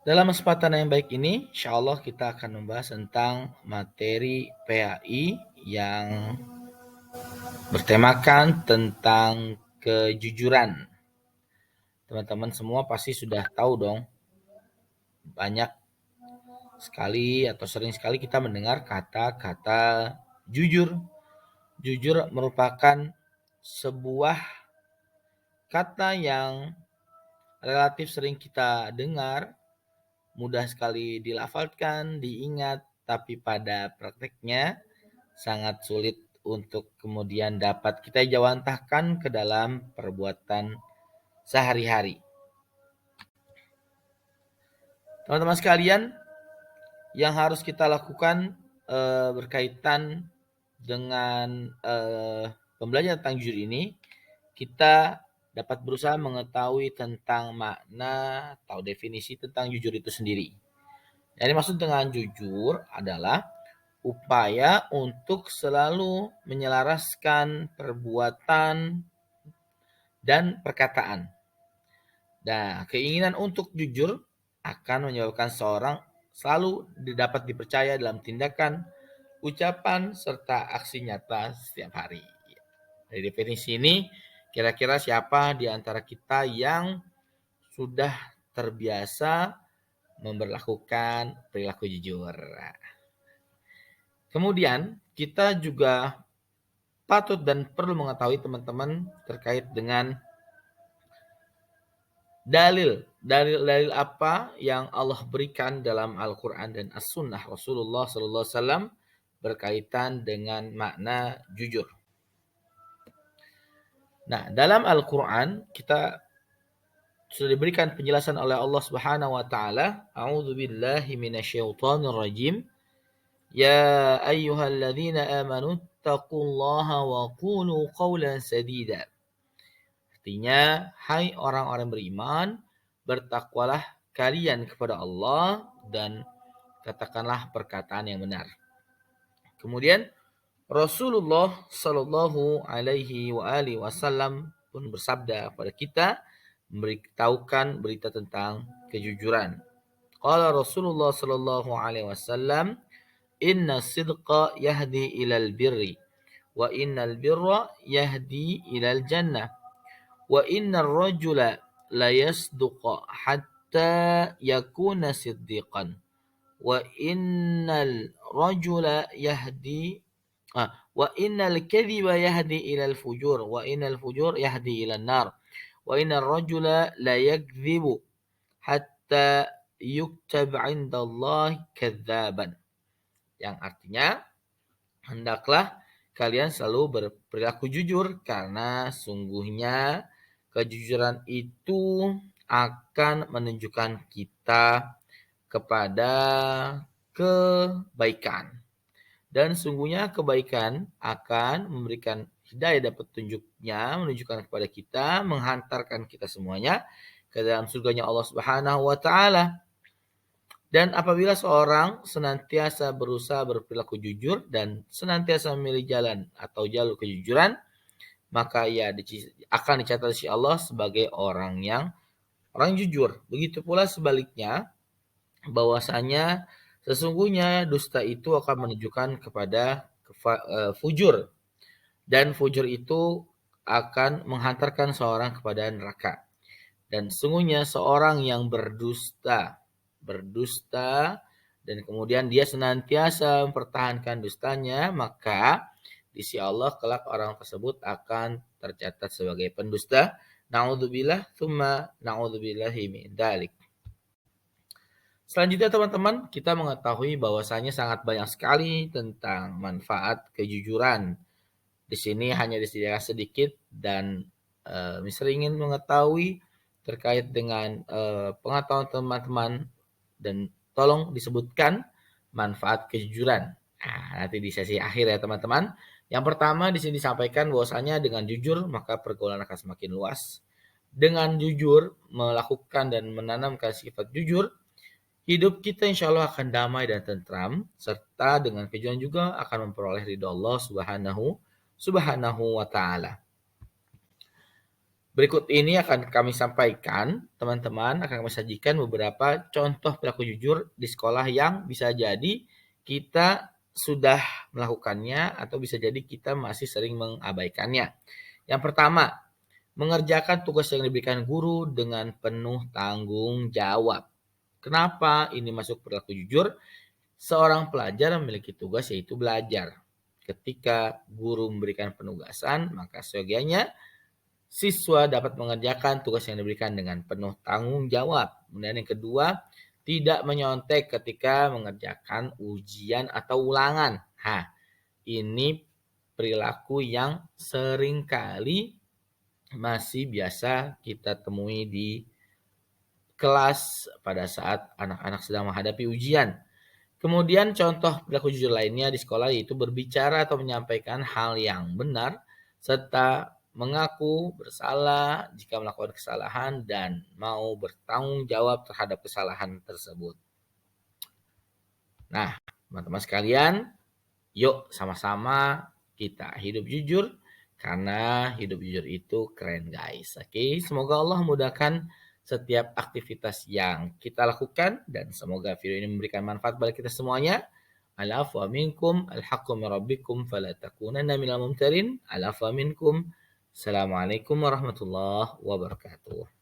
Dalam kesempatan yang baik ini, insya Allah kita akan membahas tentang materi PAI yang bertemakan tentang kejujuran. Teman-teman semua pasti sudah tahu dong, banyak sekali atau sering sekali kita mendengar kata-kata jujur. Jujur merupakan sebuah kata yang relatif sering kita dengar, mudah sekali dilafalkan, diingat, tapi pada prakteknya sangat sulit untuk kemudian dapat kita jawantahkan ke dalam perbuatan sehari-hari. Teman-teman sekalian, yang harus kita lakukan berkaitan dengan pembelajaran tentang jujur ini, kita dapat berusaha mengetahui tentang makna atau definisi tentang jujur itu sendiri. Yang dimaksud dengan jujur adalah upaya untuk selalu menyelaraskan perbuatan dan perkataan. Nah, keinginan untuk jujur akan menyebabkan seorang selalu dapat dipercaya dalam tindakan, ucapan, serta aksi nyata setiap hari. Dari definisi ini, kira-kira siapa di antara kita yang sudah terbiasa memperlakukan perilaku jujur? Kemudian, kita juga patut dan perlu mengetahui teman-teman terkait dengan dalil apa yang Allah berikan dalam Al-Quran dan As-Sunnah Rasulullah SAW berkaitan dengan makna jujur. Nah, dalam Al-Quran kita sudah diberikan penjelasan oleh Allah Subhanahu wa taala, A'udzubillahi minasyaitonirrajim. Ya ayyuhalladzina amanu taqullaha wa qulu qawlan sadida. Artinya, hai orang-orang beriman, bertakwalah kalian kepada Allah dan katakanlah perkataan yang benar. Kemudian Rasulullah Shallallahu Alaihi Wasallam pun bersabda kepada kita, memberitahukan berita tentang kejujuran. Qala Rasulullah Shallallahu Alaihi Wasallam, Inna sidqa yahdi ilal birri, wa innal birra yahdi ilal jannah, wa innar rajula la yasduqa hatta yakuna siddiqan, wa innal rajula yahdi wa innal kadhiba yahdi ilal fujur, wa innal fujur yahdi ilal nar, wa innal rajula la yakdhibu hatta yuktab 'indallahi kadzaban. Yang artinya, hendaklah kalian selalu berperilaku jujur karena sungguhnya kejujuran itu akan menunjukkan kita kepada kebaikan. Dan sungguhnya kebaikan akan memberikan hidayah dan petunjuknya, menunjukkan kepada kita, menghantarkan kita semuanya ke dalam surganya Allah Subhanahu wa taala. Dan apabila seorang senantiasa berusaha berperilaku jujur dan senantiasa memilih jalan atau jalur kejujuran, maka ia akan dicatat oleh Allah sebagai orang jujur. Begitu pula sebaliknya, bahwasanya sesungguhnya dusta itu akan menunjukkan kepada fujur, dan fujur itu akan menghantarkan seorang kepada neraka. Dan sesungguhnya seorang yang berdusta dan kemudian dia senantiasa mempertahankan dustanya, maka di sisi Allah kelak orang tersebut akan tercatat sebagai pendusta. Na'udzubillah, tsumma na'udzubillahi min dzalik. Selanjutnya teman-teman, kita mengetahui bahwasanya sangat banyak sekali tentang manfaat kejujuran. Di sini hanya disediakan sedikit dan misalnya ingin mengetahui terkait dengan pengetahuan teman-teman, dan tolong disebutkan manfaat kejujuran. Nah, nanti di sesi akhir ya teman-teman. Yang pertama di sini disampaikan bahwasanya dengan jujur maka pergaulan akan semakin luas. Dengan jujur melakukan dan menanamkan sifat jujur, hidup kita insya Allah akan damai dan tentram, serta dengan kejujuran juga akan memperoleh ridho Allah Subhanahu wa taala. Berikut ini akan kami sampaikan, teman-teman, akan kami sajikan beberapa contoh perilaku jujur di sekolah yang bisa jadi kita sudah melakukannya atau bisa jadi kita masih sering mengabaikannya. Yang pertama, mengerjakan tugas yang diberikan guru dengan penuh tanggung jawab. Kenapa ini masuk perilaku jujur? Seorang pelajar memiliki tugas yaitu belajar. Ketika guru memberikan penugasan, maka seyogianya siswa dapat mengerjakan tugas yang diberikan dengan penuh tanggung jawab. Kemudian yang kedua, tidak menyontek ketika mengerjakan ujian atau ulangan. Ini perilaku yang seringkali masih biasa kita temui di kelas pada saat anak-anak sedang menghadapi ujian. Kemudian contoh perilaku jujur lainnya di sekolah yaitu berbicara atau menyampaikan hal yang benar serta mengaku bersalah jika melakukan kesalahan dan mau bertanggung jawab terhadap kesalahan tersebut. Nah, teman-teman sekalian, yuk sama-sama kita hidup jujur karena hidup jujur itu keren guys. Oke, semoga Allah mudahkan setiap aktivitas yang kita lakukan dan semoga video ini memberikan manfaat bagi kita semuanya. Al-afwa minkum, al-haqqu min rabbikum, fala takunanna minal mumtarin. Al-afwa minkum. Assalamualaikum warahmatullahi wabarakatuh.